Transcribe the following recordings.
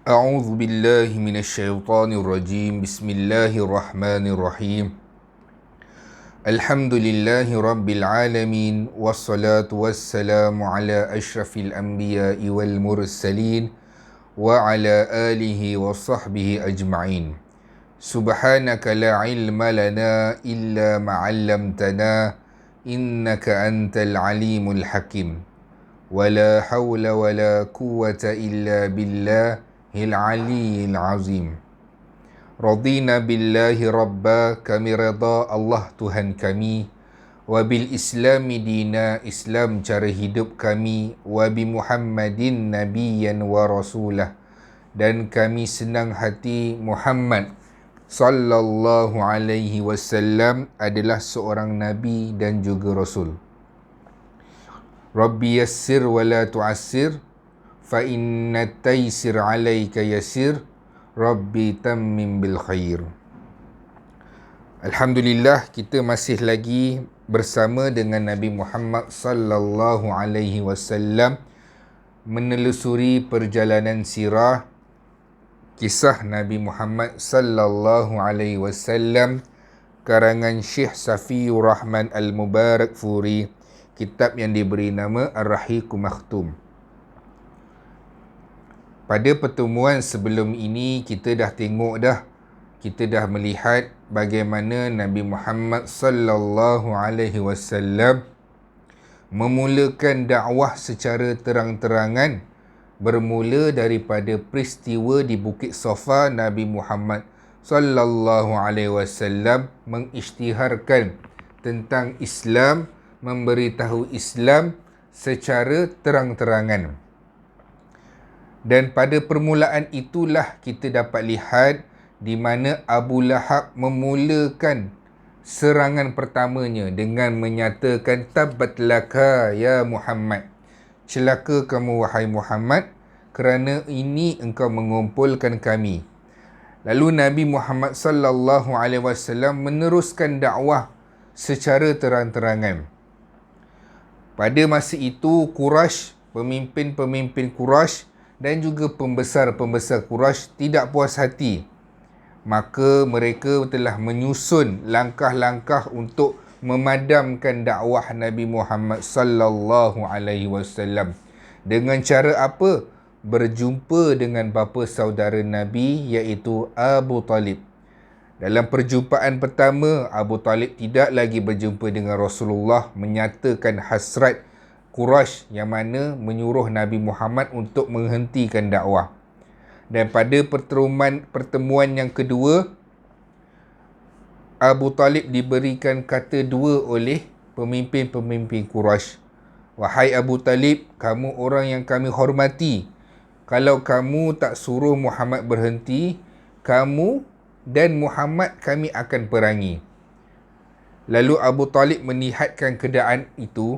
أعوذ بالله من الشيطان الرجيم بسم الله الرحمن الرحيم الحمد لله رب العالمين والصلاة والسلام على أشرف الأنبياء والمرسلين وعلى آله وصحبه أجمعين سبحانك لا علم لنا إلا ما علمتنا إنك أنت العليم الحكيم ولا حول ولا قوة إلا بالله العلي العظيم. Radina billahi rabba, kami redha Allah Tuhan kami, wa bil islami dina, Islam cara hidup kami, wa bi Muhammadin nabiyyan wa rasulah, dan kami senang hati Muhammad sallallahu alaihi wasallam adalah seorang nabi dan juga rasul. Rabbi yassir wa la tu'assir, fa inna taysir alayka yasir, Rabbi tammim bil khair. Alhamdulillah, kita masih lagi bersama dengan Nabi Muhammad sallallahu alaihi wasallam menelusuri perjalanan sirah kisah Nabi Muhammad sallallahu alaihi wasallam karangan Syekh Safiyur Rahman Al-Mubarakfuri, kitab yang diberi nama Ar-Rahiqul Makhtum. Pada pertemuan sebelum ini kita dah melihat bagaimana Nabi Muhammad sallallahu alaihi wasallam memulakan dakwah secara terang-terangan, bermula daripada peristiwa di Bukit Safa. Nabi Muhammad sallallahu alaihi wasallam mengisytiharkan tentang Islam, memberitahu Islam secara terang-terangan. Dan pada permulaan itulah kita dapat lihat di mana Abu Lahab memulakan serangan pertamanya dengan menyatakan tabbat laka ya Muhammad, celaka kamu wahai Muhammad, kerana ini engkau mengumpulkan kami. Lalu Nabi Muhammad sallallahu alaihi wasallam meneruskan dakwah secara terang-terangan. Pada masa itu Quraisy, pemimpin-pemimpin Quraisy dan juga pembesar-pembesar Quraisy tidak puas hati. Maka mereka telah menyusun langkah-langkah untuk memadamkan dakwah Nabi Muhammad sallallahu alaihi wasallam. Dengan cara apa? Berjumpa dengan bapa saudara Nabi, iaitu Abu Talib. Dalam perjumpaan pertama, Abu Talib tidak lagi berjumpa dengan Rasulullah, menyatakan hasrat Quraisy yang mana menyuruh Nabi Muhammad untuk menghentikan dakwah. Dan pada pertemuan yang kedua, Abu Talib diberikan kata dua oleh pemimpin-pemimpin Quraisy. Wahai Abu Talib, kamu orang yang kami hormati. Kalau kamu tak suruh Muhammad berhenti, kamu dan Muhammad kami akan perangi. Lalu Abu Talib melihatkan keadaan itu.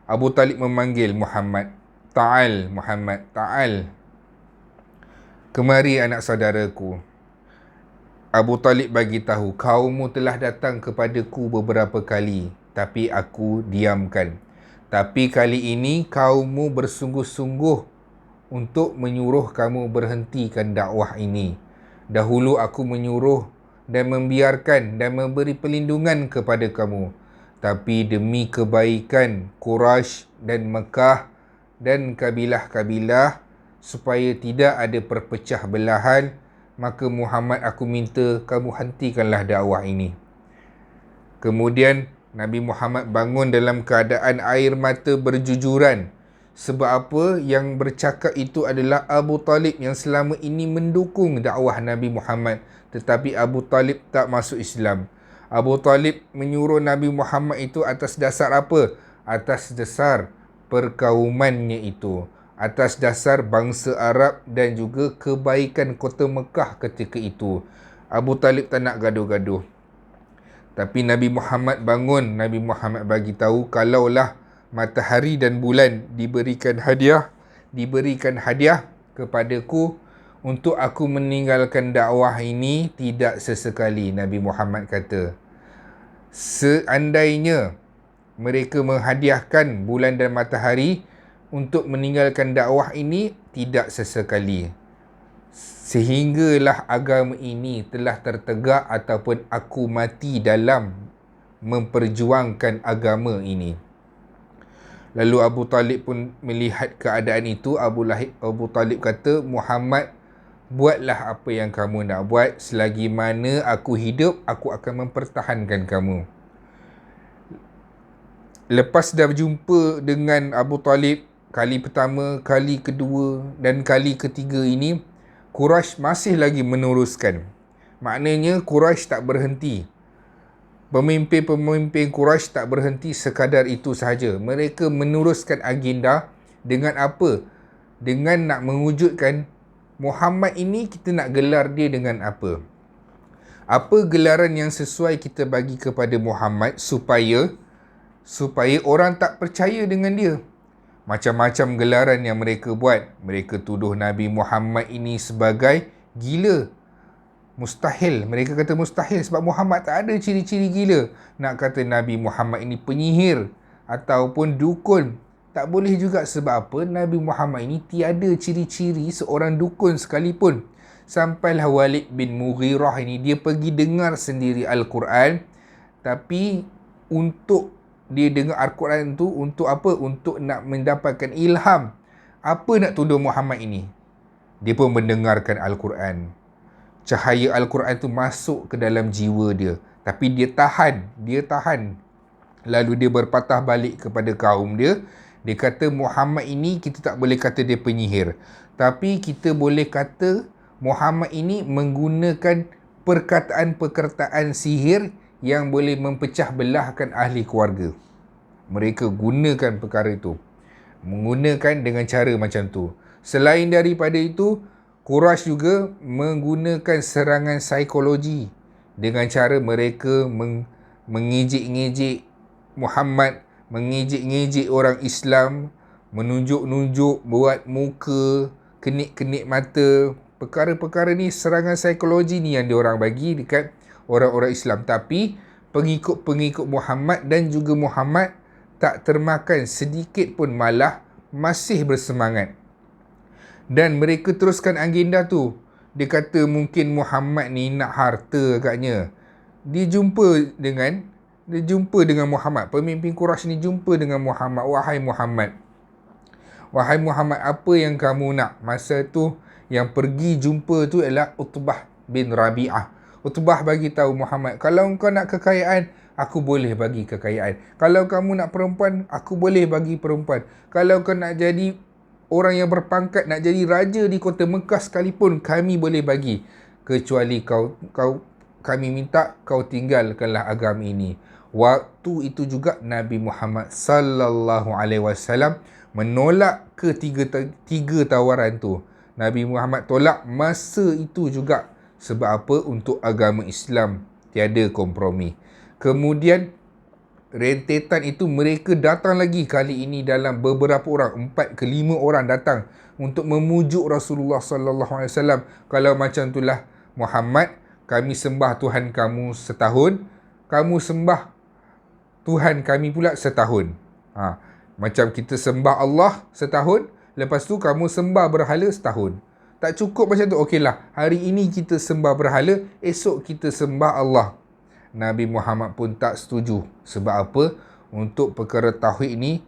Abu Talib memanggil Muhammad. Ta'al Muhammad, ta'al. Kemari anak saudaraku. Abu Talib bagi tahu, kaummu telah datang kepadaku beberapa kali, tapi aku diamkan. Tapi kali ini kaummu bersungguh-sungguh untuk menyuruh kamu berhentikan dakwah ini. Dahulu aku menyuruh dan membiarkan dan memberi perlindungan kepada kamu. Tapi demi kebaikan Quraisy dan Mekah dan kabilah-kabilah, supaya tidak ada perpecah belahan, maka Muhammad, aku minta kamu hentikanlah dakwah ini. Kemudian Nabi Muhammad bangun dalam keadaan air mata berjujuran. Sebab apa? Yang bercakap itu adalah Abu Talib yang selama ini mendukung dakwah Nabi Muhammad, tetapi Abu Talib tak masuk Islam. Abu Talib menyuruh Nabi Muhammad itu atas dasar apa? Atas dasar perkaumannya itu, atas dasar bangsa Arab dan juga kebaikan kota Mekah ketika itu. Abu Talib tak nak gaduh-gaduh. Tapi Nabi Muhammad bangun. Nabi Muhammad bagi tahu, kalaulah matahari dan bulan diberikan hadiah kepadaku untuk aku meninggalkan dakwah ini, tidak sesekali. Nabi Muhammad kata, seandainya mereka menghadiahkan bulan dan matahari untuk meninggalkan dakwah ini, tidak sesekali. sehinggalah agama ini telah tertegak ataupun aku mati dalam memperjuangkan agama ini. Lalu Abu Talib pun melihat keadaan itu. Abu Talib kata, Muhammad, buatlah apa yang kamu nak buat. Selagi mana aku hidup, aku akan mempertahankan kamu. Lepas dah berjumpa dengan Abu Talib kali pertama, kali kedua dan kali ketiga ini, Quraisy masih lagi meneruskan. Maknanya Quraisy tak berhenti. Pemimpin-pemimpin Quraisy tak berhenti sekadar itu sahaja. Mereka meneruskan agenda dengan apa? Dengan nak mewujudkan Muhammad ini kita nak gelar dia dengan apa? Apa gelaran yang sesuai kita bagi kepada Muhammad supaya orang tak percaya dengan dia? Macam-macam gelaran yang mereka buat. Mereka tuduh Nabi Muhammad ini sebagai gila. Mustahil. Mereka kata mustahil sebab Muhammad tak ada ciri-ciri gila. Nak kata Nabi Muhammad ini penyihir ataupun dukun. Tak boleh juga sebab apa? Nabi Muhammad ini tiada ciri-ciri seorang dukun sekalipun. Sampailah Walid bin Mughirah ini, dia pergi dengar sendiri Al-Quran. Tapi untuk dia dengar Al-Quran tu untuk apa? Untuk nak mendapatkan ilham. Apa nak tuduh Muhammad ini? Dia pun mendengarkan Al-Quran. Cahaya Al-Quran tu masuk ke dalam jiwa dia. Tapi dia tahan. Lalu dia berpatah balik kepada kaum dia. Dia kata Muhammad ini kita tak boleh kata dia penyihir. Tapi kita boleh kata Muhammad ini menggunakan perkataan-perkataan sihir yang boleh mempecah belahkan ahli keluarga. Mereka gunakan perkara itu. Menggunakan dengan cara macam tu. Selain daripada itu, Quraisy juga menggunakan serangan psikologi dengan cara mereka mengejek-ngejek Muhammad, mengejek-ngejek orang Islam, menunjuk-nunjuk, buat muka, kenip-kenip mata. Perkara-perkara ni, serangan psikologi ni yang diorang bagi dekat orang-orang Islam. Tapi pengikut-pengikut Muhammad dan juga Muhammad tak termakan sedikit pun, malah masih bersemangat. Dan mereka teruskan agenda tu. Dia kata mungkin Muhammad ni nak harta agaknya. Dia jumpa dengan Muhammad. Pemimpin Quraisy ni jumpa dengan Muhammad. Wahai Muhammad, apa yang kamu nak? Masa tu yang pergi jumpa tu ialah Utbah bin Rabi'ah. Utbah bagi tahu Muhammad, kalau kau nak kekayaan, aku boleh bagi kekayaan. Kalau kamu nak perempuan, aku boleh bagi perempuan. Kalau kau nak jadi orang yang berpangkat, nak jadi raja di kota Mekah sekalipun, kami boleh bagi. Kecuali kami minta kau tinggalkanlah agama ini. Waktu itu juga Nabi Muhammad sallallahu alaihi wasallam menolak tiga tawaran tu. Nabi Muhammad tolak masa itu juga. Sebab apa? Untuk agama Islam tiada kompromi. Kemudian rentetan itu mereka datang lagi kali ini dalam beberapa orang, 4 ke 5 orang datang untuk memujuk Rasulullah sallallahu alaihi wasallam. Kalau macam itulah Muhammad, kami sembah Tuhan kamu setahun, kamu sembah Tuhan kami pula setahun. Macam kita sembah Allah setahun, lepas tu kamu sembah berhala setahun. Tak cukup macam tu. Okeylah, hari ini kita sembah berhala, esok kita sembah Allah. Nabi Muhammad pun tak setuju. Sebab apa? Untuk perkara tauhid ni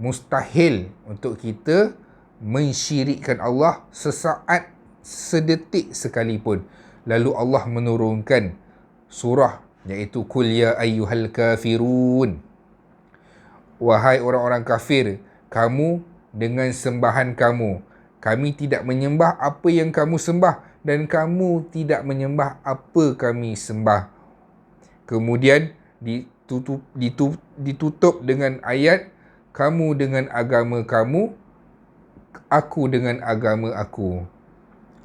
mustahil untuk kita mensyirikkan Allah sesaat, sedetik sekalipun. Lalu Allah menurunkan surah iaitu Qul ya ayyuhal kafirun. Wahai orang-orang kafir, kamu dengan sembahan kamu, kami tidak menyembah apa yang kamu sembah dan kamu tidak menyembah apa kami sembah. Kemudian ditutup dengan ayat, kamu dengan agama kamu, aku dengan agama aku.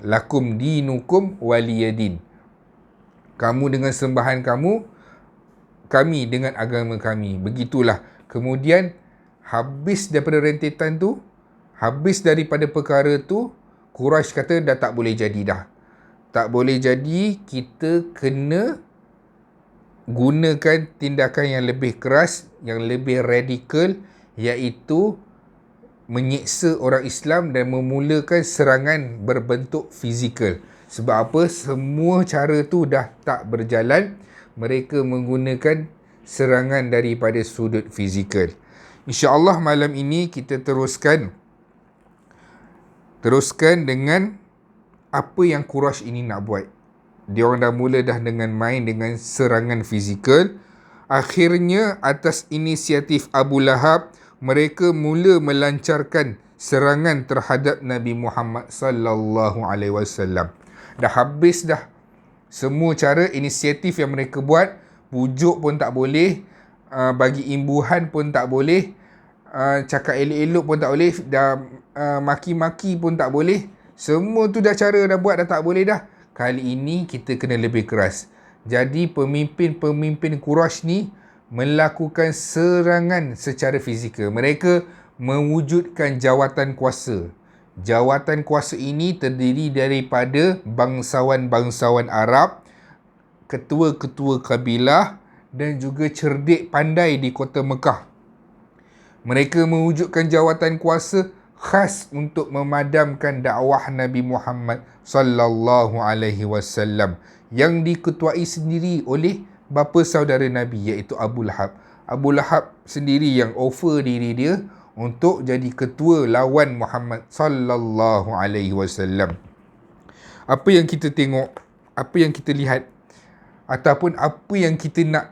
Lakum dinukum waliyadin. Kamu dengan sembahan kamu, kami dengan agama kami. Begitulah. Kemudian habis daripada rentetan tu, habis daripada perkara tu, Quraisy kata dah tak boleh jadi dah. Tak boleh jadi, kita kena gunakan tindakan yang lebih keras, yang lebih radikal, iaitu menyeksa orang Islam dan memulakan serangan berbentuk fizikal. Sebab apa? Semua cara tu dah tak berjalan. Mereka menggunakan serangan daripada sudut fizikal. InsyaAllah malam ini kita teruskan dengan apa yang Quraisy ini nak buat. Diorang dah mula dengan main dengan serangan fizikal. Akhirnya atas inisiatif Abu Lahab, mereka mula melancarkan serangan terhadap Nabi Muhammad sallallahu alaihi wasallam. Dah habis dah semua cara, inisiatif yang mereka buat. Pujuk pun tak boleh, bagi imbuhan pun tak boleh, cakap elok-elok pun tak boleh, dah maki-maki pun tak boleh. Semua tu dah cara dah buat, dah tak boleh dah. Kali ini kita kena lebih keras. Jadi pemimpin-pemimpin Quraisy ni melakukan serangan secara fizikal. Mereka mewujudkan jawatan kuasa. Jawatan kuasa ini terdiri daripada bangsawan-bangsawan Arab, ketua-ketua kabilah dan juga cerdik pandai di kota Mekah. Mereka mewujudkan jawatan kuasa khas untuk memadamkan dakwah Nabi Muhammad sallallahu alaihi wasallam yang diketuai sendiri oleh bapa saudara Nabi, iaitu Abu Lahab. Abu Lahab sendiri yang offer diri dia untuk jadi ketua lawan Muhammad sallallahu alaihi wasallam. Apa yang kita tengok, apa yang kita lihat, ataupun apa yang kita nak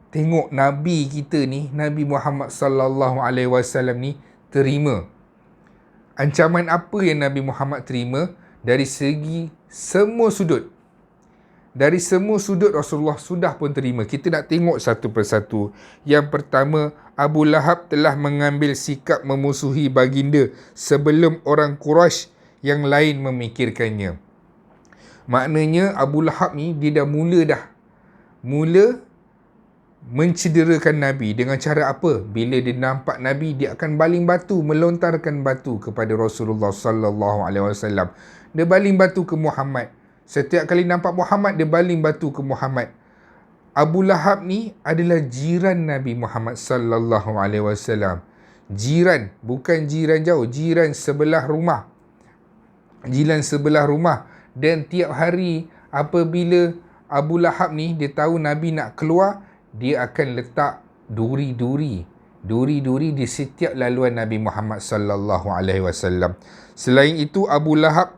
tengok Nabi kita ni, Nabi Muhammad sallallahu alaihi wasallam ni terima. Ancaman apa yang Nabi Muhammad terima dari segi semua sudut. Dari semua sudut Rasulullah sudah pun terima. Kita nak tengok satu persatu. Yang pertama, Abu Lahab telah mengambil sikap memusuhi baginda sebelum orang Quraisy yang lain memikirkannya. Maknanya Abu Lahab ni dia dah mula mencederakan Nabi. Dengan cara apa? Bila dia nampak Nabi, dia akan baling batu, melontarkan batu kepada Rasulullah sallallahu alaihi wasallam. Dia baling batu ke Muhammad. Setiap kali nampak Muhammad, dia baling batu ke Muhammad. Abu Lahab ni adalah jiran Nabi Muhammad sallallahu alaihi wasallam. Jiran, bukan jiran jauh, jiran sebelah rumah. Jiran sebelah rumah. Dan tiap hari apabila Abu Lahab ni dia tahu Nabi nak keluar, dia akan letak duri-duri di setiap laluan Nabi Muhammad sallallahu alaihi wasallam. Selain itu, Abu Lahab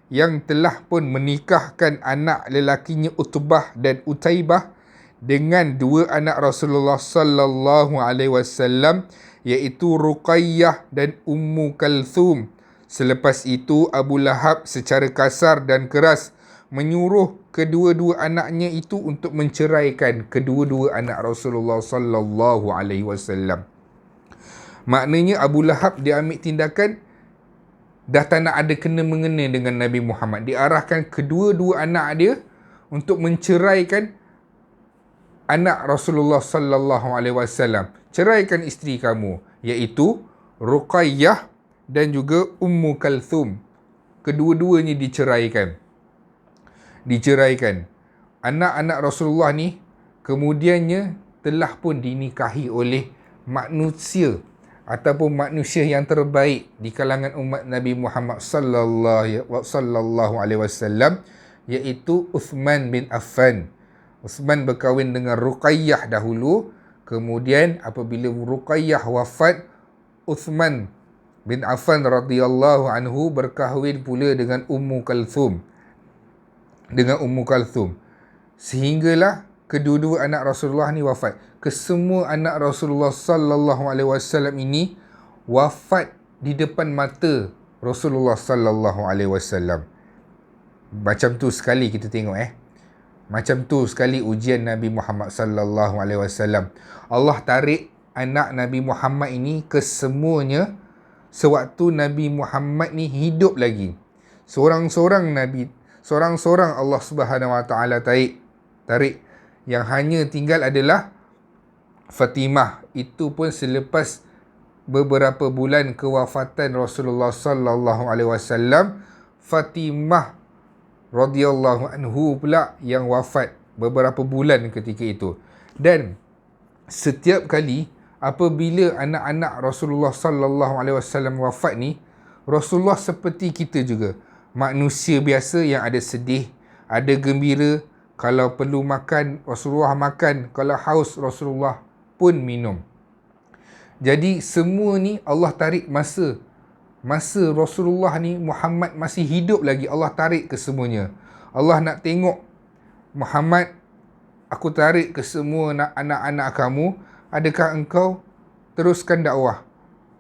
yang telah pun menikahkan anak lelakinya Utbah dan Utaibah dengan dua anak Rasulullah sallallahu alaihi wasallam, iaitu Ruqayyah dan Ummu Kalthum. Selepas itu, Abu Lahab secara kasar dan keras menyuruh kedua-dua anaknya itu untuk menceraikan kedua-dua anak Rasulullah sallallahu alaihi wasallam. Maknanya Abu Lahab dia ambil tindakan dah tak nak ada kena-mengena dengan Nabi Muhammad. Dia arahkan kedua-dua anak dia untuk menceraikan anak Rasulullah sallallahu alaihi wasallam. Ceraikan isteri kamu, iaitu Ruqayyah dan juga Ummu Kalthum. Kedua-duanya diceraikan. Anak-anak Rasulullah ni kemudiannya telah pun dinikahi oleh manusia ataupun manusia yang terbaik di kalangan umat Nabi Muhammad sallallahu alaihi wasallam, iaitu Uthman bin Affan. Uthman berkahwin dengan Ruqayyah dahulu, kemudian apabila Ruqayyah wafat, Uthman bin Affan radhiyallahu anhu berkahwin pula dengan Ummu Kalthum. Sehinggalah kedua-dua anak Rasulullah ni wafat. Kesemua anak Rasulullah sallallahu alaihi wasallam ini wafat di depan mata Rasulullah sallallahu alaihi wasallam. Macam tu sekali kita tengok Macam tu sekali ujian Nabi Muhammad sallallahu alaihi wasallam. Allah tarik anak Nabi Muhammad ini kesemuanya sewaktu Nabi Muhammad ni hidup lagi. Seorang-seorang Allah Subhanahu Wa Taala tarik. Yang hanya tinggal adalah Fatimah. Itu pun selepas beberapa bulan kewafatan Rasulullah sallallahu alaihi wasallam, Fatimah radhiyallahu anhu pula yang wafat beberapa bulan ketika itu. Dan setiap kali apabila anak-anak Rasulullah sallallahu alaihi wasallam wafat ni, Rasulullah seperti kita juga, manusia biasa yang ada sedih, ada gembira. Kalau perlu makan, Rasulullah makan. Kalau haus, Rasulullah pun minum. Jadi semua ni Allah tarik masa Rasulullah ni, Muhammad masih hidup lagi, Allah tarik ke semuanya. Allah nak tengok, Muhammad, aku tarik ke semua anak-anak kamu, adakah engkau teruskan dakwah?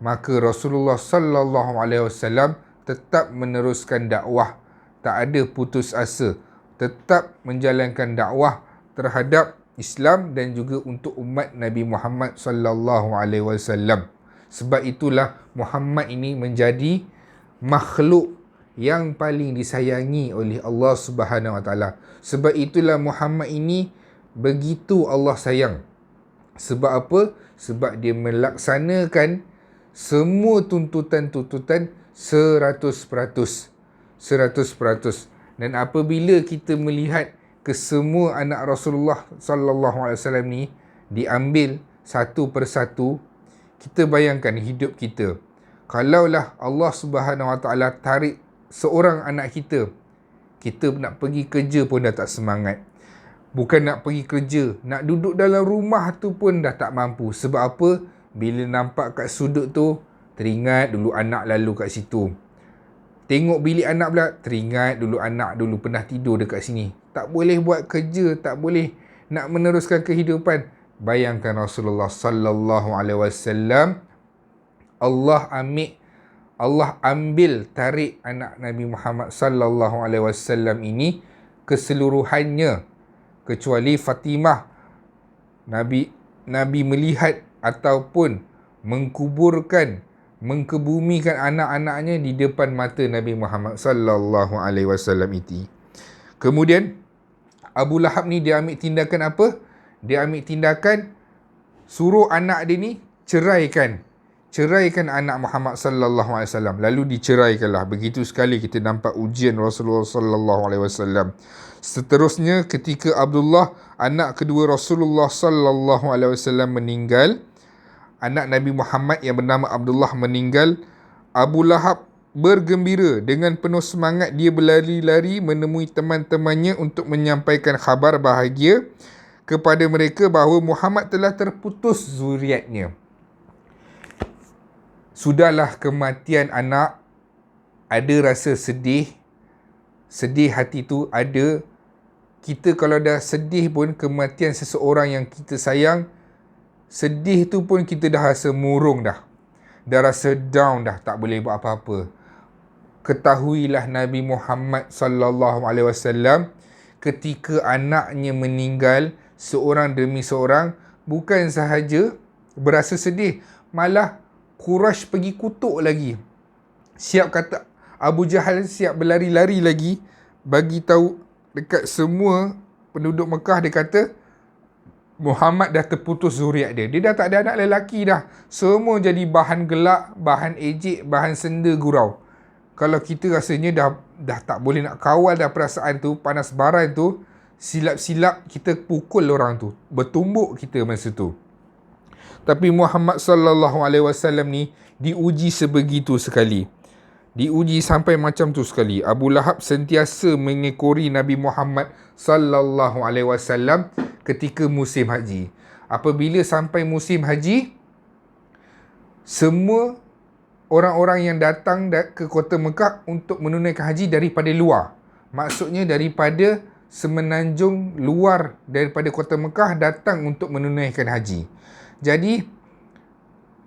Maka Rasulullah sallallahu alaihi wasallam tetap meneruskan dakwah, tak ada putus asa, tetap menjalankan dakwah terhadap Islam dan juga untuk umat Nabi Muhammad sallallahu alaihi wasallam. Sebab itulah Muhammad ini menjadi makhluk yang paling disayangi oleh Allah Subhanahu Wa Taala. Sebab itulah Muhammad ini begitu Allah sayang. Sebab apa? Sebab dia melaksanakan semua tuntutan-tuntutan 100%. 100%. Dan apabila kita melihat ke semua anak Rasulullah sallallahu alaihi wasallam ni diambil satu persatu, kita bayangkan hidup kita. Kalaulah Allah Subhanahu Wa Taala tarik seorang anak kita, kita nak pergi kerja pun dah tak semangat. Bukan nak pergi kerja, nak duduk dalam rumah tu pun dah tak mampu. Sebab apa? Bila nampak kat sudut tu, teringat dulu anak lalu kat situ. Tengok bilik anak pula, teringat dulu anak dulu pernah tidur dekat sini. Tak boleh buat kerja, tak boleh nak meneruskan kehidupan. Bayangkan Rasulullah sallallahu alaihi wasallam, Allah ambil tarik anak Nabi Muhammad sallallahu alaihi wasallam ini keseluruhannya, kecuali Fatimah. Nabi melihat ataupun mengkebumikan anak-anaknya di depan mata Nabi Muhammad sallallahu alaihi wasallam itu. Kemudian Abu Lahab ni dia ambil tindakan apa? Dia ambil tindakan suruh anak dia ni ceraikan anak Muhammad sallallahu alaihi wasallam. Lalu diceraikanlah. Begitu sekali kita nampak ujian Rasulullah sallallahu alaihi wasallam. Seterusnya ketika Abdullah, anak kedua Rasulullah sallallahu alaihi wasallam meninggal, anak Nabi Muhammad yang bernama Abdullah meninggal, Abu Lahab bergembira dengan penuh semangat. Dia berlari-lari menemui teman-temannya untuk menyampaikan khabar bahagia kepada mereka bahawa Muhammad telah terputus zuriatnya. Sudahlah kematian anak, ada rasa sedih hati tu ada. Kita kalau dah sedih pun, kematian seseorang yang kita sayang, sedih tu pun kita dah rasa murung dah rasa down dah, tak boleh buat apa-apa. Ketahuilah Nabi Muhammad sallallahu alaihi wasallam ketika anaknya meninggal seorang demi seorang, bukan sahaja berasa sedih, malah Quraisy pergi kutuk lagi. Siap kata, Abu Jahal siap berlari-lari lagi, bagi tahu dekat semua penduduk Mekah, dia kata Muhammad dah terputus zuriat dia. Dia dah tak ada anak lelaki dah. Semua jadi bahan gelak, bahan ejek, bahan senda gurau. Kalau kita rasanya dah tak boleh nak kawal dah perasaan tu, panas baran tu, silap-silap kita pukul orang tu, bertumbuk kita masa tu. Tapi Muhammad sallallahu alaihi wasallam ni diuji sebegitu sekali. Diuji sampai macam tu sekali. Abu Lahab sentiasa mengekori Nabi Muhammad sallallahu alaihi wasallam ketika musim haji. Apabila sampai musim haji, semua orang-orang yang datang ke kota Mekah untuk menunaikan haji daripada luar. Maksudnya daripada semenanjung luar daripada kota Mekah datang untuk menunaikan haji. Jadi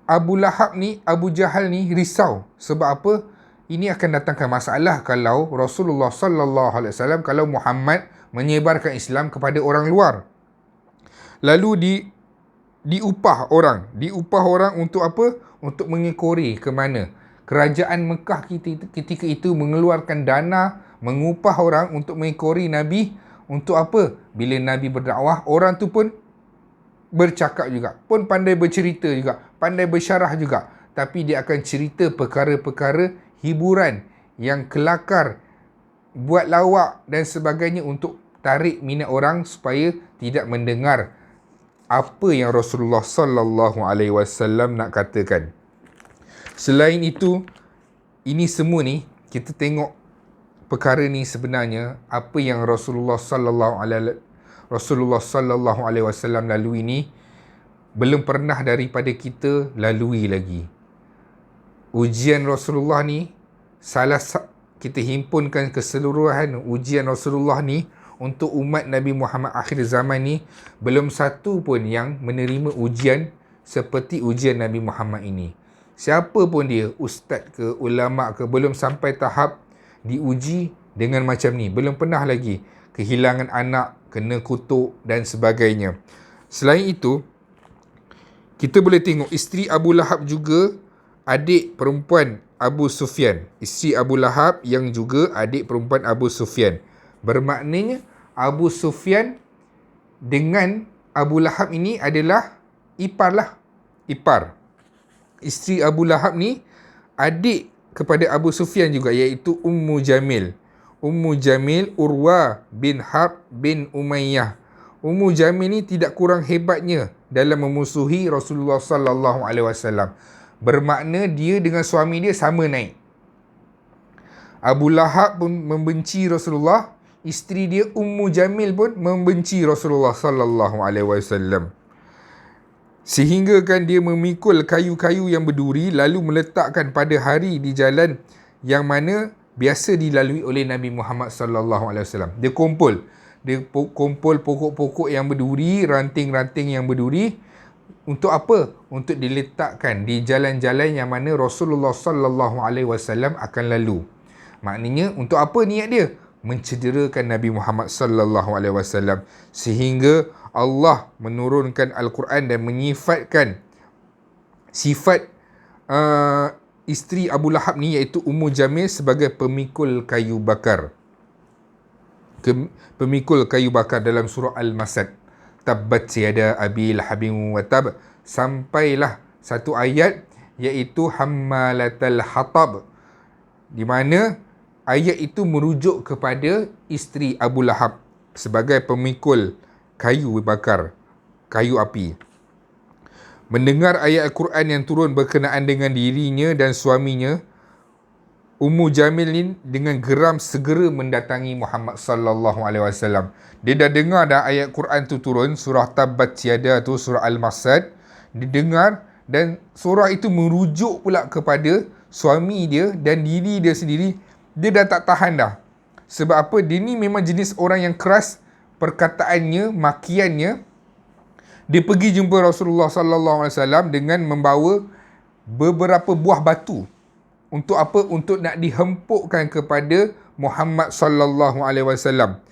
Abu Lahab ni, Abu Jahal ni risau. Sebab apa? Ini akan datangkan masalah kalau Rasulullah sallallahu alaihi wasallam, kalau Muhammad menyebarkan Islam kepada orang luar. Lalu diupah orang untuk apa? Untuk mengekori ke mana? Kerajaan Mekah ketika itu mengeluarkan dana mengupah orang untuk mengekori Nabi. Untuk apa? Bila Nabi berdakwah, orang tu pun bercakap juga, pun pandai bercerita juga, pandai bersyarah juga. Tapi dia akan cerita perkara-perkara hiburan yang kelakar, buat lawak dan sebagainya untuk tarik minat orang supaya tidak mendengar apa yang Rasulullah sallallahu alaihi wasallam nak katakan. Selain itu, ini semua ni kita tengok perkara ni sebenarnya apa yang Rasulullah sallallahu alaihi wasallam lalui ni belum pernah daripada kita lalui lagi. Ujian Rasulullah ni kita himpunkan keseluruhan ujian Rasulullah ni untuk umat Nabi Muhammad akhir zaman ni, belum satu pun yang menerima ujian seperti ujian Nabi Muhammad ini. Siapa pun dia, ustaz ke, ulama ke, belum sampai tahap diuji dengan macam ni. Belum pernah lagi kehilangan anak, kena kutuk dan sebagainya. Selain itu, kita boleh tengok isteri Abu Lahab juga adik perempuan Abu Sufyan. Isteri Abu Lahab yang juga adik perempuan Abu Sufyan. Bermaknanya Abu Sufyan dengan Abu Lahab ini adalah ipar. Isteri Abu Lahab ni adik kepada Abu Sufyan juga, iaitu Ummu Jamil. Ummu Jamil Urwa bin Harb bin Umayyah. Ummu Jamil ni tidak kurang hebatnya dalam memusuhi Rasulullah sallallahu alaihi wasallam. Bermakna dia dengan suami dia sama naik. Abu Lahab pun membenci Rasulullah, isteri dia Ummu Jamil pun membenci Rasulullah sallallahu alaihi wasallam. Sehingga kan dia memikul kayu-kayu yang berduri lalu meletakkan pada hari di jalan yang mana biasa dilalui oleh Nabi Muhammad sallallahu alaihi wasallam. Dia kumpul pokok-pokok yang berduri, ranting-ranting yang berduri. Untuk apa? Untuk diletakkan di jalan-jalan yang mana Rasulullah sallallahu alaihi wasallam akan lalu. Maknanya untuk apa niat dia? Mencederakan Nabi Muhammad sallallahu alaihi wasallam, sehingga Allah menurunkan Al-Quran dan menyifatkan sifat isteri Abu Lahab ni, iaitu Ummu Jamil, sebagai pemikul kayu bakar. Pemikul kayu bakar dalam surah Al-Masad. Tabbat yada abi lahabin wa tab. Sampailah satu ayat iaitu Hammalatal Hatab, di mana ayat itu merujuk kepada isteri Abu Lahab sebagai pemikul kayu bakar, kayu api. Mendengar ayat Al-Quran yang turun berkenaan dengan dirinya dan suaminya, Ummu Jamil ni dengan geram segera mendatangi Muhammad sallallahu alaihi wasallam. Dia dah dengar dah ayat Quran tu turun, surah Tabbat Yada tu, surah Al-Masad. Dia dengar dan surah itu merujuk pula kepada suami dia dan diri dia sendiri. Dia dah tak tahan dah. Sebab apa? Dia ni memang jenis orang yang keras perkataannya, makiannya. Dia pergi jumpa Rasulullah sallallahu alaihi wasallam dengan membawa beberapa buah batu. Untuk apa? Untuk nak dihempukkan kepada Muhammad sallallahu alaihi wasallam.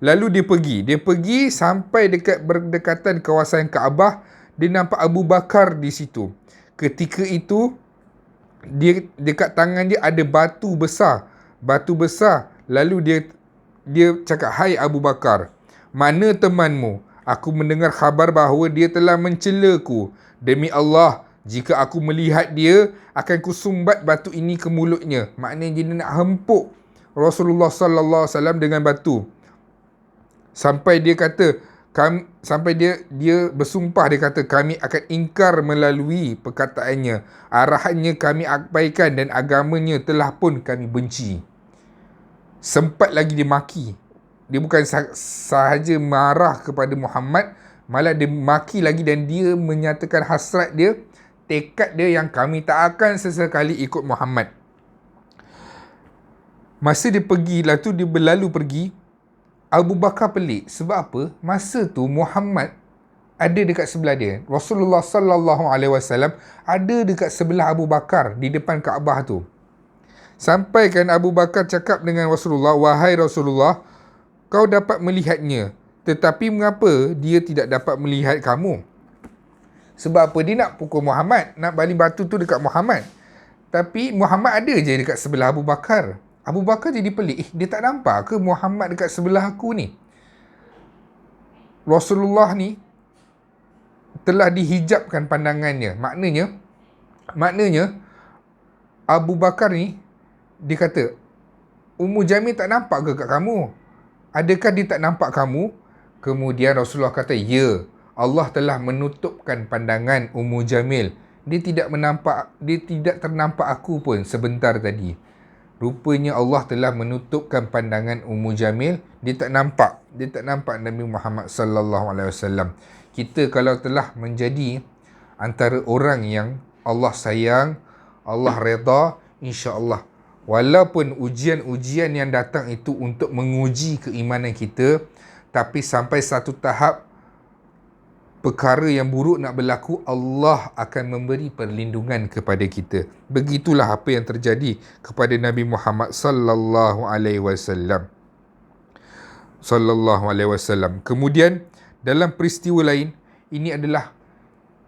Lalu dia pergi sampai dekat berdekatan kawasan Kaabah. Dia nampak Abu Bakar di situ. Ketika itu dia dekat tangan dia ada batu besar. Lalu dia cakap, "Hai Abu Bakar, mana temanmu? Aku mendengar khabar bahawa dia telah mencelaku. Demi Allah, jika aku melihat dia, akan kusumbat batu ini ke mulutnya." Maknanya dia nak hempuk Rasulullah sallallahu alaihi wasallam dengan batu. Sampai dia kata, dia bersumpah, dia kata, "Kami akan ingkar melalui perkataannya. Arahannya kami abaikan dan agamanya telah pun kami benci." Sempat lagi dia maki. Dia bukan sahaja marah kepada Muhammad, malah dia maki lagi dan dia menyatakan hasrat dia, tekad dia yang kami tak akan sesekali ikut Muhammad. Masa dia pergilah tu, dia berlalu pergi, Abu Bakar pelik. Sebab apa? Masa tu Muhammad ada dekat sebelah dia. Rasulullah sallallahu alaihi wasallam ada dekat sebelah Abu Bakar di depan Kaabah tu. Sampai kan Abu Bakar cakap dengan Rasulullah, "Wahai Rasulullah, kau dapat melihatnya, tetapi mengapa dia tidak dapat melihat kamu?" Sebab apa? Dia nak pukul Muhammad, nak baling batu tu dekat Muhammad. Tapi Muhammad ada je dekat sebelah Abu Bakar. Abu Bakar jadi pelik. Dia tak nampak ke Muhammad dekat sebelah aku ni? Rasulullah ni telah dihijabkan pandangannya. Maknanya Abu Bakar ni, dia kata, "Ummu Jamil tak nampak ke kat kamu? Adakah dia tak nampak kamu?" Kemudian Rasulullah kata, "Ya, Allah telah menutupkan pandangan Ummu Jamil. Dia tidak ternampak aku pun sebentar tadi. Rupanya Allah telah menutupkan pandangan Ummu Jamil. Dia tak nampak Nabi Muhammad sallallahu alaihi wasallam. Kita kalau telah menjadi antara orang yang Allah sayang, Allah redha, insya-Allah, walaupun ujian-ujian yang datang itu untuk menguji keimanan kita, tapi sampai satu tahap perkara yang buruk nak berlaku, Allah akan memberi perlindungan kepada kita. Begitulah apa yang terjadi kepada Nabi Muhammad sallallahu alaihi wasallam. Kemudian dalam peristiwa lain, ini adalah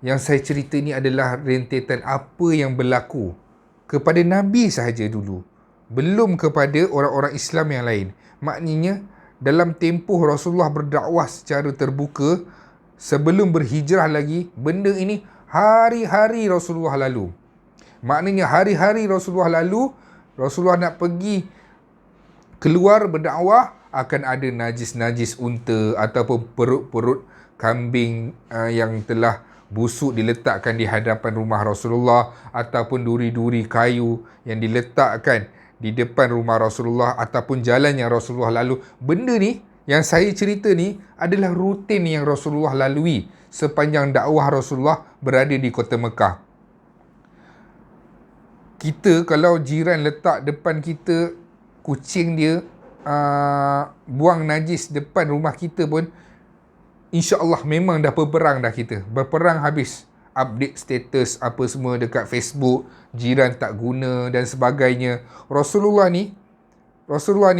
yang saya cerita ni adalah rentetan apa yang berlaku kepada Nabi sahaja dulu, belum kepada orang-orang Islam yang lain. Maknanya dalam tempoh Rasulullah berdakwah secara terbuka, sebelum berhijrah lagi, benda ini hari-hari Rasulullah lalu. Maknanya hari-hari Rasulullah lalu, Rasulullah nak pergi keluar berdakwah, akan ada najis-najis unta ataupun perut-perut kambing yang telah busuk diletakkan di hadapan rumah Rasulullah, ataupun duri-duri kayu yang diletakkan di depan rumah Rasulullah, ataupun jalan yang Rasulullah lalu. Benda ni yang saya cerita ni adalah rutin yang Rasulullah lalui sepanjang dakwah Rasulullah berada di kota Mekah. Kita kalau jiran letak depan kita kucing dia buang najis depan rumah kita pun, insya-Allah memang dah berperang dah kita. Berperang habis. Update status apa semua dekat Facebook, jiran tak guna dan sebagainya. Rasulullah ni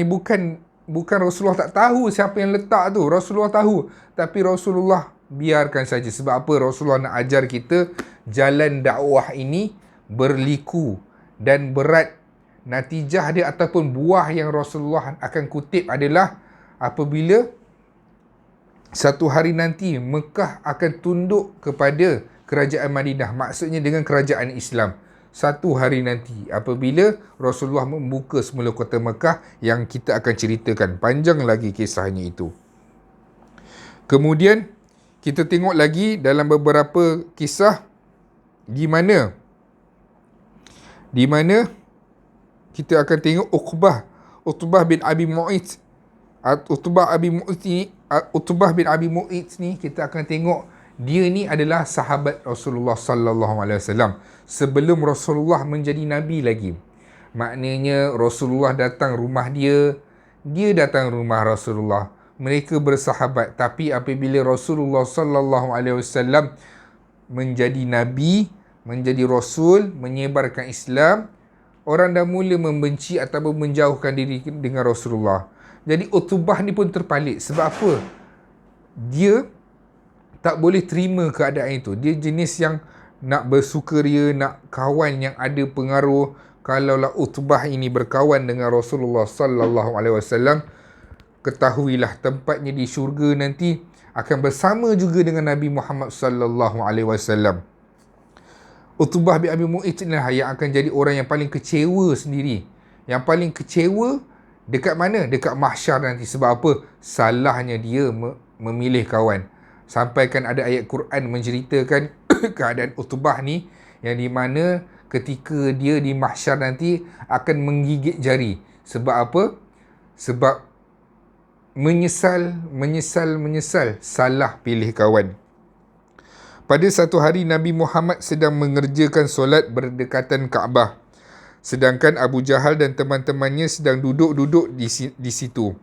bukan Rasulullah tak tahu siapa yang letak tu. Rasulullah tahu. Tapi Rasulullah biarkan saja. Sebab apa? Rasulullah nak ajar kita jalan dakwah ini berliku dan berat. Natijah dia ataupun buah yang Rasulullah akan kutip adalah apabila satu hari nanti Mekah akan tunduk kepada kerajaan Madinah. Maksudnya dengan kerajaan Islam. Satu hari nanti apabila Rasulullah membuka semula kota Mekah, yang kita akan ceritakan panjang lagi kisahnya itu. Kemudian kita tengok lagi dalam beberapa kisah di mana kita akan tengok Utbah bin Abi Mu'ayth. Utbah bin Abi Mu'ayth ni kita akan tengok dia ni adalah sahabat Rasulullah sallallahu alaihi wasallam sebelum Rasulullah menjadi nabi lagi. Maknanya Rasulullah datang rumah dia datang rumah Rasulullah. Mereka bersahabat, tapi apabila Rasulullah sallallahu alaihi wasallam menjadi nabi, menjadi rasul, menyebarkan Islam, orang dah mula membenci ataupun menjauhkan diri dengan Rasulullah. Jadi Utbah ni pun terpalit. Sebab apa? Dia tak boleh terima keadaan itu. Dia jenis yang nak bersukaria, nak kawan yang ada pengaruh. Kalaulah Utbah ini berkawan dengan Rasulullah sallallahu alaihi wasallam, ketahuilah tempatnya di syurga nanti akan bersama juga dengan Nabi Muhammad sallallahu alaihi wasallam. Utbah bin Abi Mu'ayth inilah yang akan jadi orang yang paling kecewa sendiri. Yang paling kecewa dekat mana? Dekat mahsyar nanti. Sebab apa? Salahnya dia memilih kawan. Sampaikan ada ayat Quran menceritakan keadaan Utbah ni, yang di mana ketika dia di mahsyar nanti akan menggigit jari. Sebab apa? Sebab menyesal salah pilih kawan. Pada satu hari Nabi Muhammad sedang mengerjakan solat berdekatan Kaabah, sedangkan Abu Jahal dan teman-temannya sedang duduk-duduk di situ.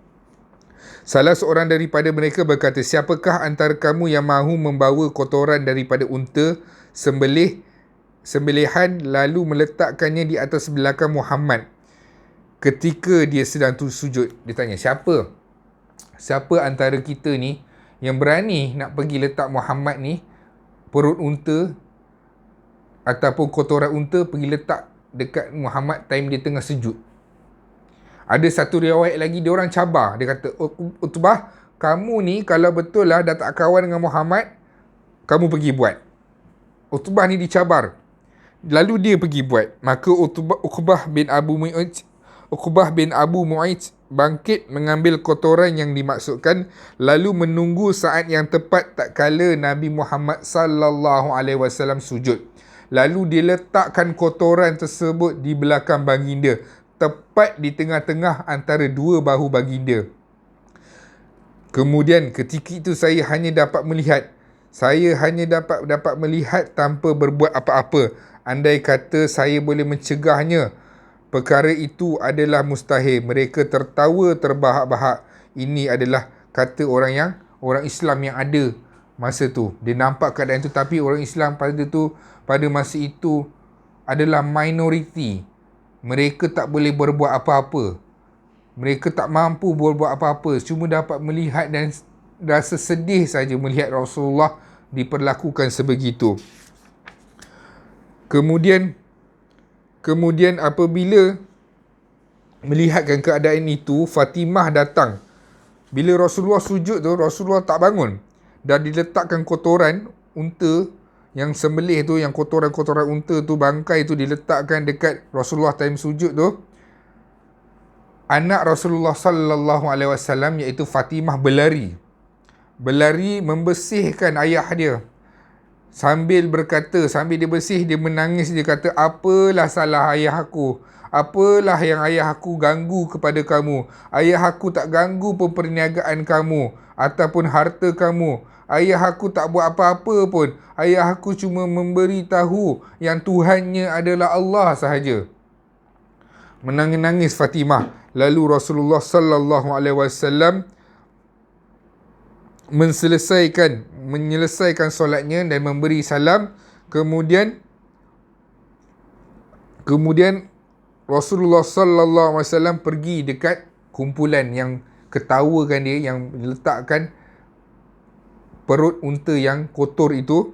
Salah seorang daripada mereka berkata, "Siapakah antara kamu yang mahu membawa kotoran daripada unta sembelihan lalu meletakkannya di atas belakang Muhammad ketika dia sedang sujud?" Dia tanya, siapa antara kita ni yang berani nak pergi letak Muhammad ni, perut unta ataupun kotoran unta, pergi letak dekat Muhammad time dia tengah sujud. Ada satu riwayat lagi, dia orang cabar. Dia kata, Utbah, kamu ni kalau betul lah dah tak kawan dengan Muhammad, kamu pergi buat. Utbah ni dicabar. Lalu dia pergi buat. Maka Uqbah bin Uqbah bin Abu Mu'ayth bangkit mengambil kotoran yang dimaksudkan, lalu menunggu saat yang tepat tak kala Nabi Muhammad sallallahu alaihi wasallam sujud. Lalu diletakkan kotoran tersebut di belakang baginda, tepat di tengah-tengah antara dua bahu baginda. Kemudian ketika itu saya hanya dapat melihat. Saya hanya dapat melihat tanpa berbuat apa-apa. Andai kata saya boleh mencegahnya, perkara itu adalah mustahil. Mereka tertawa terbahak-bahak. Ini adalah kata orang Islam yang ada masa tu. Dia nampak keadaan itu, tapi orang Islam pada masa itu adalah minoriti. Mereka tak boleh berbuat apa-apa. Mereka tak mampu berbuat apa-apa. Cuma dapat melihat dan rasa sedih saja melihat Rasulullah diperlakukan sebegitu. Kemudian apabila melihatkan keadaan itu, Fatimah datang. Bila Rasulullah sujud tu, Rasulullah tak bangun. Dan diletakkan kotoran unta yang sembelih tu, yang kotoran-kotoran unta tu, bangkai tu diletakkan dekat Rasulullah time sujud tu. Anak Rasulullah sallallahu alaihi wasallam iaitu Fatimah berlari membersihkan ayah dia. Sambil dia bersih, dia menangis, dia kata, apalah salah ayah aku? Apalah yang ayah aku ganggu kepada kamu? Ayah aku tak ganggu perniagaan kamu ataupun harta kamu. Ayah aku tak buat apa-apa pun. Ayah aku cuma memberi tahu yang Tuhannya adalah Allah sahaja. Menangis-nangis Fatimah. Lalu Rasulullah sallallahu alaihi wasallam menyelesaikan solatnya dan memberi salam. Kemudian Rasulullah sallallahu alaihi wasallam pergi dekat kumpulan yang ketawakan dia, yang letakkan perut unta yang kotor itu.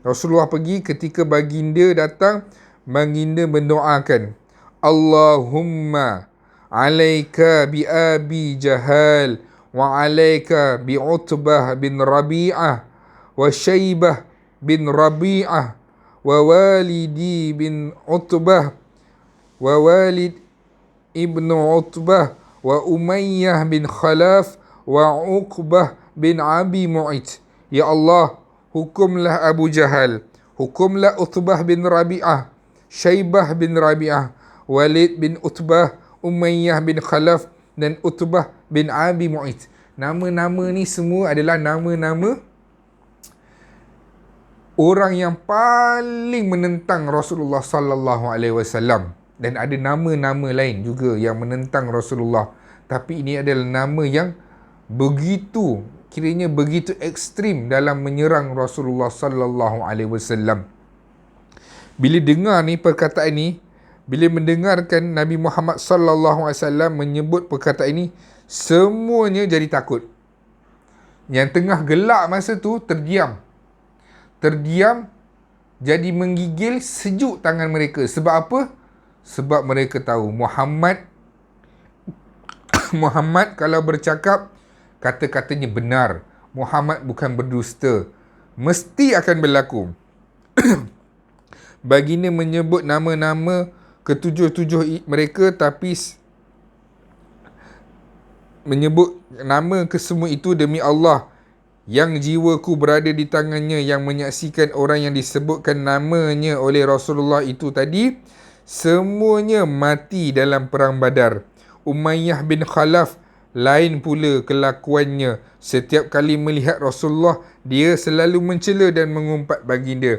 Rasulullah pergi. Ketika baginda datang, baginda mendoakan, Allahumma alaika bi Abi Jahal wa alaika bi Utbah bin Rabi'ah wa Syaibah bin Rabi'ah wa walidi bin Utbah wa walid ibnu Utbah wa Umayyah bin Khalaf wa Uqbah bin Abi Mu'ayth. Ya Allah, hukumlah Abu Jahal, hukumlah Utbah bin Rabi'ah, Syaibah bin Rabi'ah, Walid bin Utbah, Umayyah bin Khalaf dan Utbah bin Abi Mu'ayth. Nama-nama ni semua adalah nama-nama orang yang paling menentang Rasulullah sallallahu alaihi wasallam, dan ada nama-nama lain juga yang menentang Rasulullah. Tapi ini adalah nama yang begitu ekstrim dalam menyerang Rasulullah sallallahu alaihi wasallam. Bila dengar ni perkataan ni, bila mendengarkan Nabi Muhammad sallallahu alaihi wasallam menyebut perkataan ini, semuanya jadi takut. Yang tengah gelak masa tu terdiam, jadi menggigil, sejuk tangan mereka. Sebab apa? Sebab mereka tahu Muhammad kalau bercakap, kata-katanya benar. Muhammad bukan berdusta. Mesti akan berlaku. Baginda menyebut nama-nama ketujuh-tujuh mereka, tapi menyebut nama kesemua itu demi Allah yang jiwaku berada di tangannya, yang menyaksikan orang yang disebutkan namanya oleh Rasulullah itu tadi, semuanya mati dalam perang Badar. Umayyah bin Khalaf lain pula kelakuannya. Setiap kali melihat Rasulullah, dia selalu mencela dan mengumpat baginda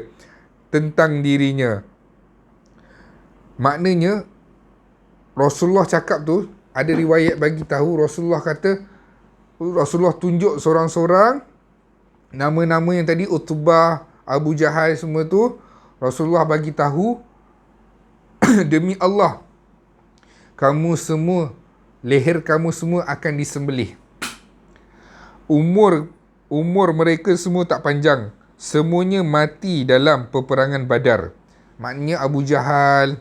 tentang dirinya. Maknanya Rasulullah cakap tu, ada riwayat bagi tahu Rasulullah kata, Rasulullah tunjuk sorang-sorang nama-nama yang tadi, Utbah, Abu Jahal semua tu. Rasulullah bagi tahu demi Allah, kamu semua, leher kamu semua akan disembelih. Umur mereka semua tak panjang. Semuanya mati dalam peperangan Badar. Maknanya Abu Jahal,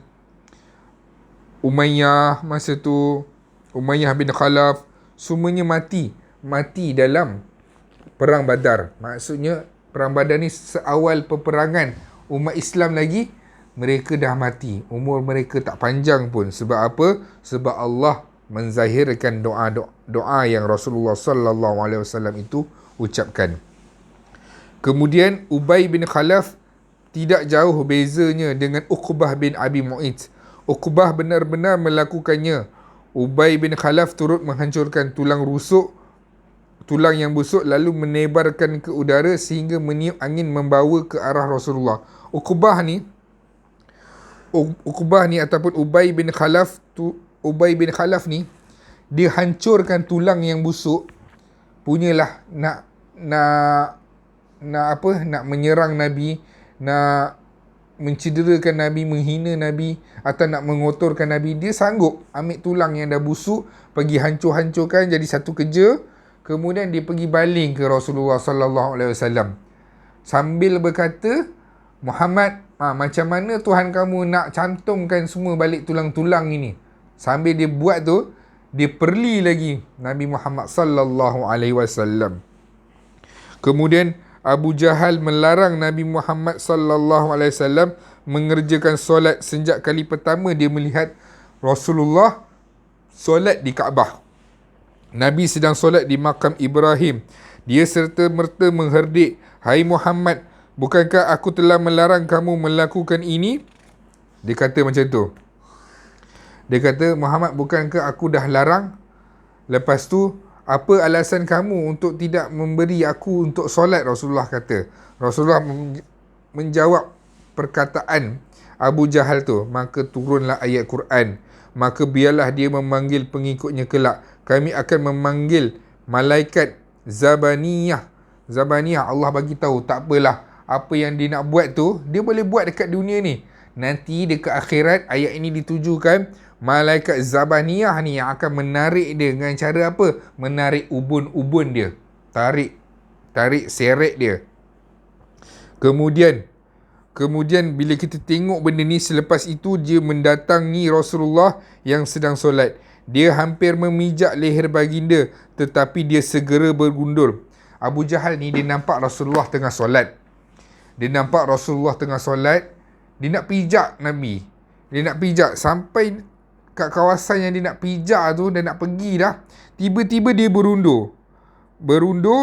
Umayyah masa tu, Umayyah bin Khalaf, semuanya mati dalam perang Badar. Maksudnya perang Badar ni seawal peperangan umat Islam lagi mereka dah mati. Umur mereka tak panjang pun. Sebab apa? Sebab Allah menzahirkan doa yang Rasulullah sallallahu alaihi wasallam itu ucapkan. Kemudian Ubay bin Khalaf tidak jauh bezanya dengan Uqbah bin Abi Mu'ayt. Uqbah benar-benar melakukannya. Ubay bin Khalaf turut menghancurkan tulang yang busuk lalu menebarkan ke udara sehingga meniup angin membawa ke arah Rasulullah. Uqbah ni ataupun Ubay bin Khalaf ni, dia hancurkan tulang yang busuk, punyalah nak menyerang Nabi, nak mencederakan Nabi, menghina Nabi atau nak mengotorkan Nabi. Dia sanggup ambil tulang yang dah busuk, pergi hancur-hancurkan jadi satu kerja, kemudian dia pergi baling ke Rasulullah sallallahu alaihi wasallam sambil berkata, Muhammad, macam mana Tuhan kamu nak cantumkan semua balik tulang-tulang ini? Sambil dia buat tu, dia perli lagi Nabi Muhammad sallallahu alaihi wasallam. Kemudian Abu Jahal melarang Nabi Muhammad sallallahu alaihi wasallam mengerjakan solat sejak kali pertama dia melihat Rasulullah solat di Kaabah. Nabi sedang solat di makam Ibrahim. Dia serta-merta mengherdik, "Hai Muhammad, bukankah aku telah melarang kamu melakukan ini?" Dia kata macam tu. Dia kata, "Muhammad, bukankah aku dah larang? Lepas tu, apa alasan kamu untuk tidak memberi aku untuk solat?" Rasulullah kata. Rasulullah menjawab perkataan Abu Jahal tu. Maka turunlah ayat Quran. Maka biarlah dia memanggil pengikutnya kelak. Kami akan memanggil malaikat Zabaniyah. Zabaniyah, Allah bagi tahu, tak apalah. Apa yang dia nak buat tu, dia boleh buat dekat dunia ni. Nanti dekat akhirat, ayat ini ditujukan malaikat Zabaniyah ni yang akan menarik dia dengan cara apa? Menarik ubun-ubun dia. Tarik seret dia. Kemudian bila kita tengok benda ni, selepas itu dia mendatangi Rasulullah yang sedang solat. Dia hampir memijak leher baginda, tetapi dia segera bergundur. Abu Jahal ni dia nampak Rasulullah tengah solat. Dia nak pijak Nabi. Dia nak pijak sampai kat kawasan yang dia nak pijak tu, dan nak pergi dah. Tiba-tiba dia berundur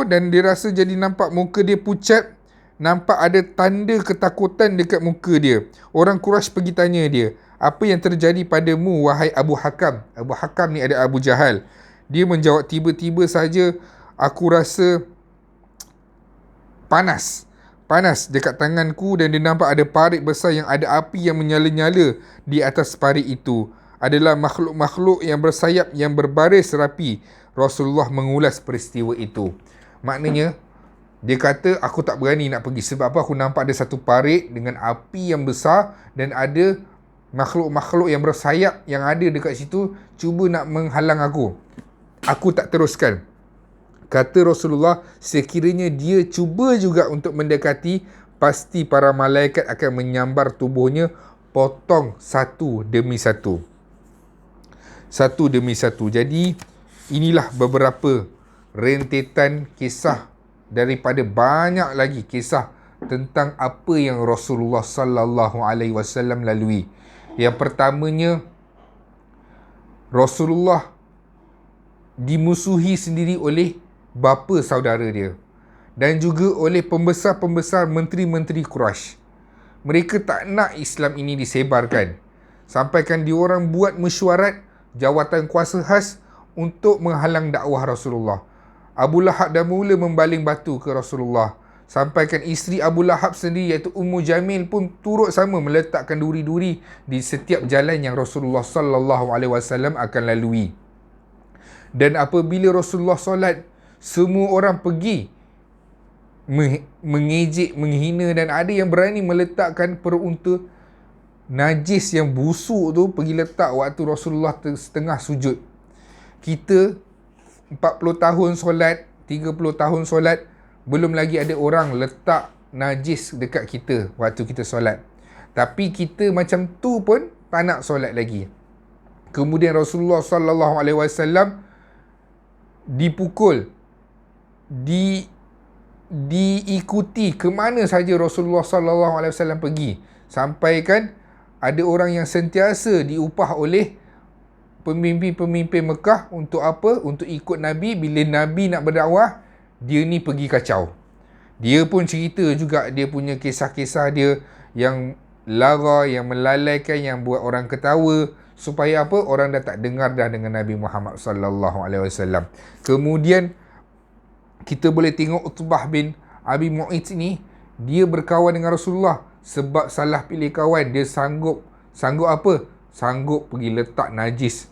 dan dia rasa jadi nampak muka dia pucat. Nampak ada tanda ketakutan dekat muka dia. Orang Quraisy pergi tanya dia, "Apa yang terjadi padamu, wahai Abu Hakam?" Abu Hakam ni ada Abu Jahal. Dia menjawab, "Tiba-tiba saja aku rasa panas dekat tanganku dan dia nampak ada parit besar yang ada api yang menyala-nyala di atas parit itu. Adalah makhluk-makhluk yang bersayap yang berbaris rapi." Rasulullah mengulas peristiwa itu. Maknanya, dia kata, aku tak berani nak pergi. Sebab apa? Aku nampak ada satu parit dengan api yang besar dan ada makhluk-makhluk yang bersayap yang ada dekat situ cuba nak menghalang aku. Aku tak teruskan. Kata Rasulullah, sekiranya dia cuba juga untuk mendekati, pasti para malaikat akan menyambar tubuhnya, potong satu demi satu. Jadi, inilah beberapa rentetan kisah daripada banyak lagi kisah tentang apa yang Rasulullah sallallahu alaihi wasallam lalui. Yang pertamanya, Rasulullah dimusuhi sendiri oleh bapa saudara dia dan juga oleh pembesar-pembesar menteri-menteri Quraisy. Mereka tak nak Islam ini disebarkan. Sampaikan diorang buat mesyuarat jawatan kuasa khas untuk menghalang dakwah Rasulullah. Abu Lahab dah mula membaling batu ke Rasulullah. Sampaikan isteri Abu Lahab sendiri iaitu Ummu Jamil pun turut sama meletakkan duri-duri di setiap jalan yang Rasulullah sallallahu alaihi wasallam akan lalui. Dan apabila Rasulullah solat, semua orang pergi mengejek, menghina, dan ada yang berani meletakkan perunta najis yang busuk tu pergi letak waktu Rasulullah setengah sujud. Kita 40 tahun solat, 30 tahun solat, belum lagi ada orang letak najis dekat kita waktu kita solat. Tapi kita macam tu pun tak nak solat lagi. Kemudian Rasulullah sallallahu alaihi wasallam dipukul, diikuti ke mana saja Rasulullah sallallahu alaihi wasallam pergi. Sampaikan ada orang yang sentiasa diupah oleh pemimpin-pemimpin Mekah untuk apa? Untuk ikut Nabi. Bila Nabi nak berdakwah, dia ni pergi kacau. Dia pun cerita juga dia punya kisah-kisah dia yang lara, yang melalaikan, yang buat orang ketawa, supaya apa? Orang dah tak dengar dah dengan Nabi Muhammad sallallahu alaihi wasallam. Kemudian kita boleh tengok Utbah bin Abi Mu'ayth ni, dia berkawan dengan Rasulullah sebab salah pilih kawan. Dia sanggup apa? Sanggup pergi letak najis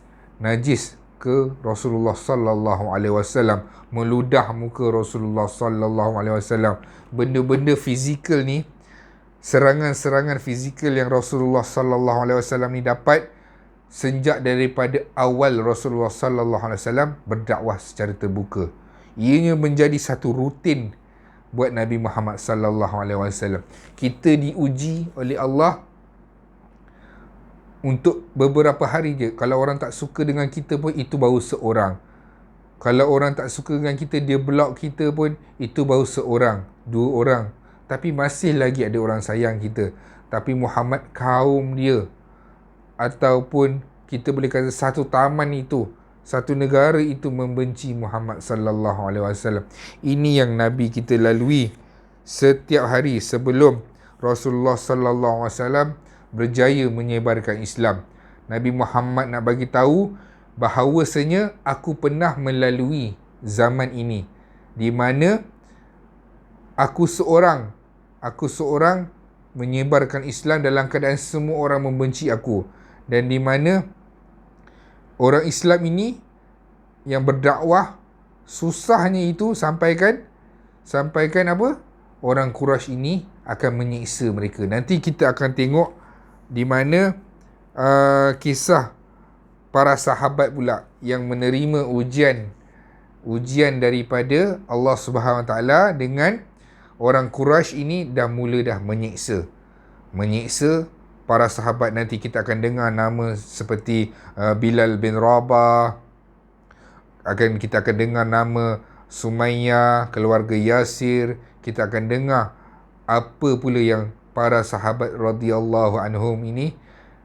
ke Rasulullah sallallahu alaihi wasallam, meludah muka Rasulullah sallallahu alaihi wasallam. Benda-benda fizikal ni, serangan-serangan fizikal yang Rasulullah sallallahu alaihi wasallam ni dapat sejak daripada awal Rasulullah sallallahu alaihi wasallam berdakwah secara terbuka. Ianya menjadi satu rutin buat Nabi Muhammad sallallahu alaihi wasallam. Kita diuji oleh Allah untuk beberapa hari je. Kalau orang tak suka dengan kita pun, itu baru seorang. Kalau orang tak suka dengan kita, dia block kita pun, itu baru seorang, dua orang. Tapi masih lagi ada orang sayang kita. Tapi Muhammad, kaum dia, ataupun kita boleh kata satu taman itu, satu negara itu membenci Muhammad sallallahu alaihi wasallam. Ini yang Nabi kita lalui setiap hari sebelum Rasulullah sallallahu alaihi wasallam berjaya menyebarkan Islam. Nabi Muhammad nak bagi tahu bahawasanya aku pernah melalui zaman ini di mana aku seorang menyebarkan Islam dalam keadaan semua orang membenci aku, dan di mana orang Islam ini yang berdakwah susahnya itu sampaikan apa? Orang Quraisy ini akan menyiksa mereka. Nanti kita akan tengok di mana kisah para sahabat pula yang menerima ujian daripada Allah Subhanahu Wa Taala dengan orang Quraisy ini dah menyiksa para sahabat. Nanti kita akan dengar nama seperti Bilal bin Rabah, kita akan dengar nama Sumayyah, keluarga Yasir. Kita akan dengar apa pula yang para sahabat radhiyallahu anhum ini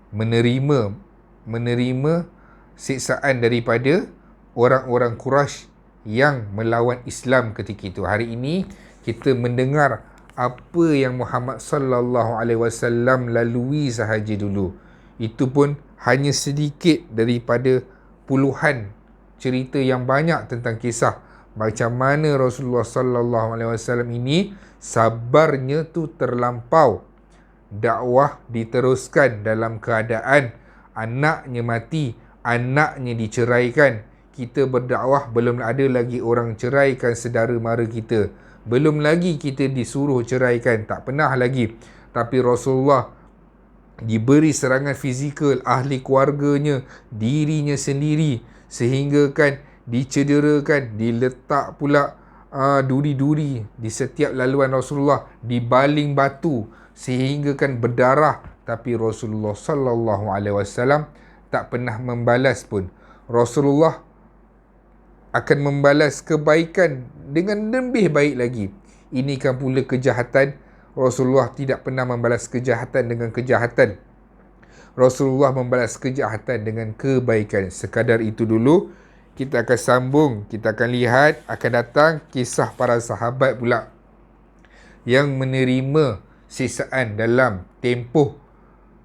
menerima siksaan daripada orang-orang Quraisy yang melawan Islam ketika itu. Hari ini kita mendengar apa yang Muhammad sallallahu alaihi wasallam lalui sahaja dulu. Itu pun hanya sedikit daripada puluhan cerita yang banyak tentang kisah macam mana Rasulullah sallallahu alaihi wasallam ini sabarnya tu terlampau. Dakwah diteruskan dalam keadaan anaknya mati, anaknya diceraikan. Kita berdakwah belum ada lagi orang ceraikan saudara mara kita. Belum lagi kita disuruh ceraikan, tak pernah lagi. Tapi Rasulullah diberi serangan fizikal, ahli keluarganya, dirinya sendiri, sehingga kan dicederakan, diletak pula duri-duri di setiap laluan Rasulullah, dibaling batu sehingga kan berdarah. Tapi Rasulullah sallallahu alaihi wasallam tak pernah membalas pun. Rasulullah akan membalas kebaikan dengan lebih baik lagi. Ini kan pula kejahatan. Rasulullah tidak pernah membalas kejahatan dengan kejahatan. Rasulullah membalas kejahatan dengan kebaikan. Sekadar itu dulu. Kita akan sambung, kita akan lihat, akan datang kisah para sahabat pula yang menerima siksaan dalam tempoh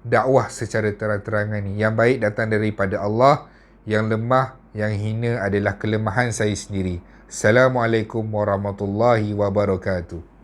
dakwah secara terang-terangan ni. Yang baik datang daripada Allah, yang lemah, yang hina adalah kelemahan saya sendiri. Assalamualaikum warahmatullahi wabarakatuh.